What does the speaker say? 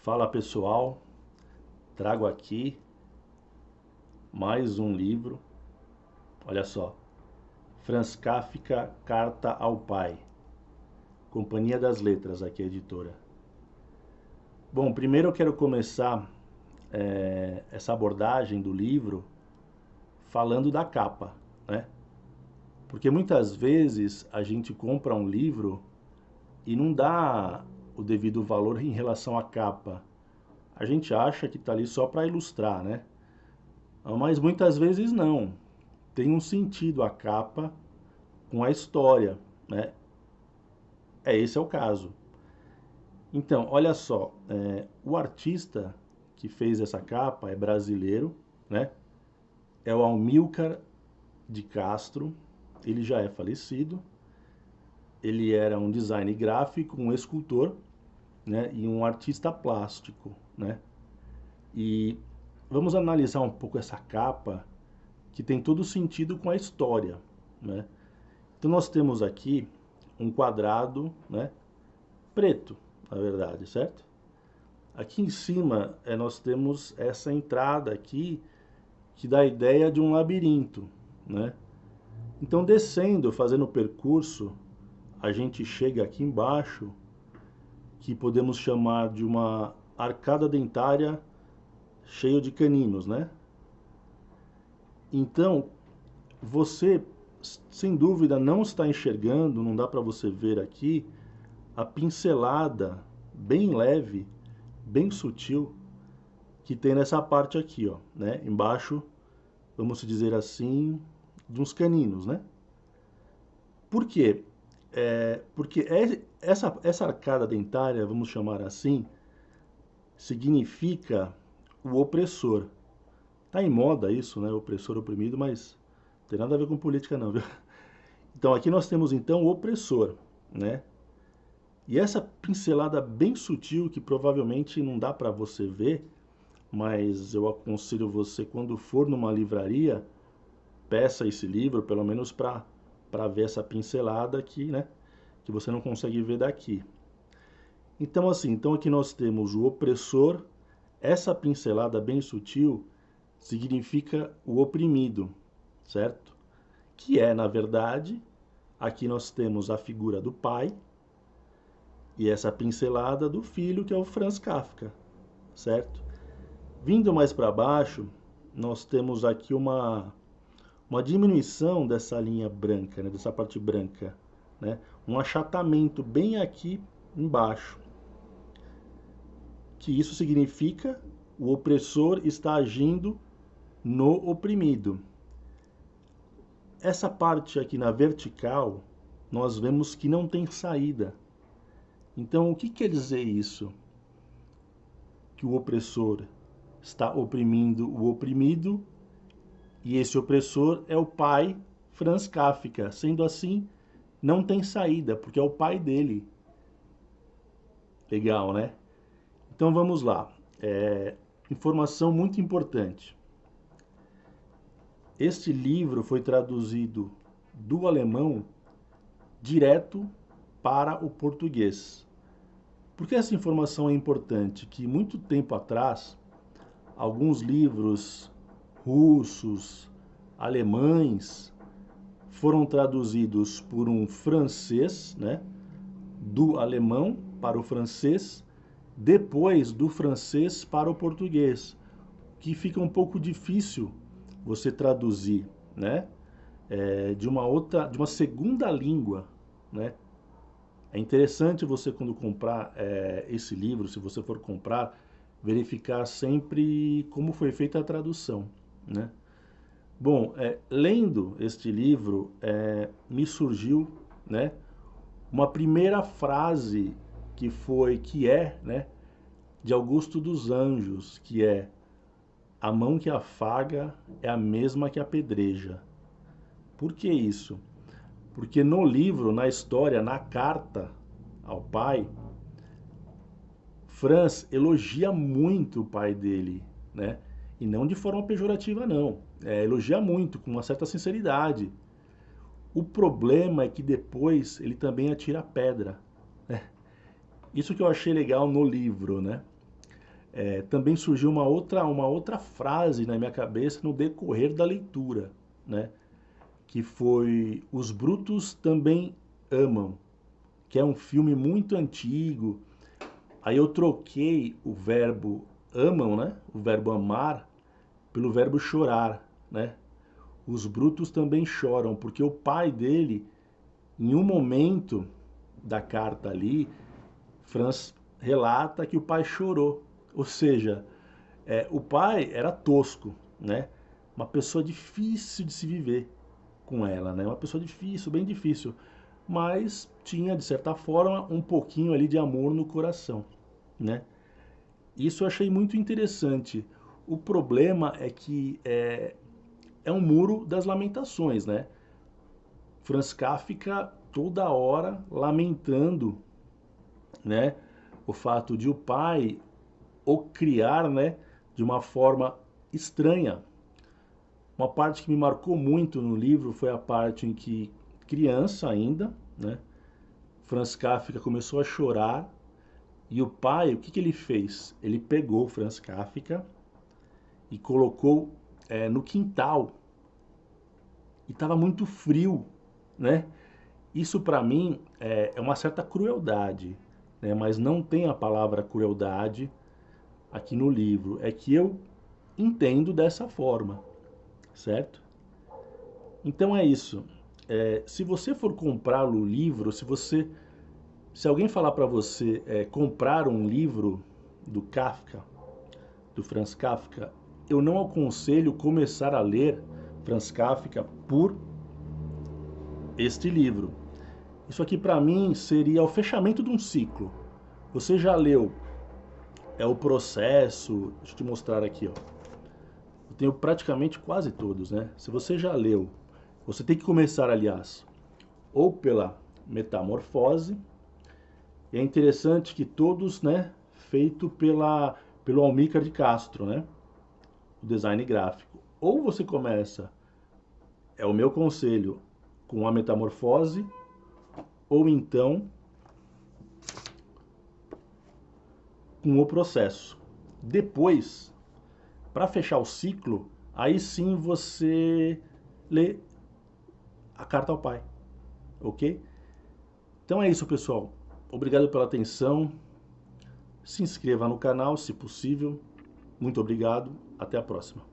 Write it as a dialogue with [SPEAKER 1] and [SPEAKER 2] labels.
[SPEAKER 1] Fala pessoal, trago aqui mais um livro. Olha só, Franz Kafka, Carta ao Pai, Companhia das Letras, aqui a editora. Bom, primeiro eu quero começar essa abordagem do livro falando da capa, né? Porque muitas vezes a gente compra um livro e não dá o devido valor em relação à capa. A gente acha que está ali só para ilustrar, né? Mas muitas vezes não. Tem um sentido a capa com a história, né? Esse é o caso. Então, olha só, o artista que fez essa capa é brasileiro, né? É o Amílcar de Castro. Ele já é falecido. Ele era um design gráfico, um escultor, né? E um artista plástico, né? E vamos analisar um pouco essa capa que tem todo sentido com a história, né? Então nós temos aqui um quadrado, né, preto, na verdade, certo? Aqui em cima nós temos essa entrada aqui que dá a ideia de um labirinto, né? Então descendo, fazendo o percurso, a gente chega aqui embaixo, que podemos chamar de uma arcada dentária cheia de caninos, né? Então, você, sem dúvida, não está enxergando, não dá para você ver aqui, a pincelada bem leve, bem sutil, que tem nessa parte aqui, ó, né? Embaixo, vamos dizer assim, de uns caninos, né? Por quê? Porque essa arcada dentária, vamos chamar assim, significa o opressor. Tá em moda isso, né? Opressor, oprimido, mas não tem nada a ver com política não, viu? Então aqui nós temos então o opressor, né? E essa pincelada bem sutil que provavelmente não dá para você ver, mas eu aconselho você quando for numa livraria, peça esse livro, pelo menos para ver essa pincelada aqui, né? Que você não consegue ver daqui. Então assim, então aqui nós temos o opressor, essa pincelada bem sutil significa o oprimido, certo? Que é, na verdade, aqui nós temos a figura do pai e essa pincelada do filho, que é o Franz Kafka, certo? Vindo mais para baixo, nós temos aqui uma diminuição dessa linha branca, né, dessa parte branca, né? Um achatamento bem aqui embaixo. Que isso significa o opressor está agindo no oprimido. Essa parte aqui na vertical, nós vemos que não tem saída. Então, o que quer dizer isso? Que o opressor está oprimindo o oprimido e esse opressor é o pai Franz Kafka. Sendo assim, não tem saída, porque é o pai dele. Legal, né? Então vamos lá. Informação muito importante. Este livro foi traduzido do alemão direto para o português. Por que essa informação é importante? Que muito tempo atrás, alguns livros russos, alemães, foram traduzidos por um francês, né? Do alemão para o francês, depois do francês para o português, que fica um pouco difícil você traduzir, né? De uma segunda língua, né? É interessante você, quando comprar esse livro, se você for comprar, verificar sempre como foi feita a tradução, né? Bom, lendo este livro, me surgiu, né, uma primeira frase que é, né, de Augusto dos Anjos, que é: a mão que afaga é a mesma que apedreja. Por que isso? Porque no livro, na história, na carta ao pai, Franz elogia muito o pai dele, né? E não de forma pejorativa, não. Elogia muito, com uma certa sinceridade. O problema é que depois ele também atira pedra, né? Isso que eu achei legal no livro, né? também surgiu uma outra frase na minha cabeça no decorrer da leitura, né? Que foi Os Brutos Também Amam, que é um filme muito antigo. Aí eu troquei o verbo amam, né? O verbo amar, pelo verbo chorar, né? Os brutos também choram, porque o pai dele, em um momento da carta ali, Franz relata que o pai chorou. Ou seja, o pai era tosco, né? Uma pessoa difícil de se viver com ela, né? Uma pessoa difícil, bem difícil. Mas tinha, de certa forma, um pouquinho ali de amor no coração, né? Isso eu achei muito interessante. O problema é que é um muro das lamentações, né? Franz Kafka fica toda hora lamentando, né, o fato de o pai o criar, né, de uma forma estranha. Uma parte que me marcou muito no livro foi a parte em que, criança ainda, né, Franz Kafka começou a chorar e o pai, o que ele fez? Ele pegou Franz Kafka e colocou no quintal e estava muito frio, né? Isso para mim é uma certa crueldade, né? Mas não tem a palavra crueldade aqui no livro. É que eu entendo dessa forma, certo? Então é isso. Se você for comprar o livro, se alguém falar para você comprar um livro do Kafka, do Franz Kafka, eu não aconselho começar a ler Franz Kafka por este livro. Isso aqui para mim seria o fechamento de um ciclo. Você já leu o Processo, deixa eu te mostrar aqui, ó. Eu tenho praticamente quase todos, né? Se você já leu, você tem que começar, aliás, ou pela Metamorfose. E é interessante que todos, né, feito pelo Almícar de Castro, né? O design gráfico. Ou você começa, é o meu conselho, com a Metamorfose, ou então com o Processo. Depois, para fechar o ciclo, aí sim você lê a Carta ao Pai, ok? Então é isso, pessoal. Obrigado pela atenção. Se inscreva no canal, se possível. Muito obrigado. Até a próxima.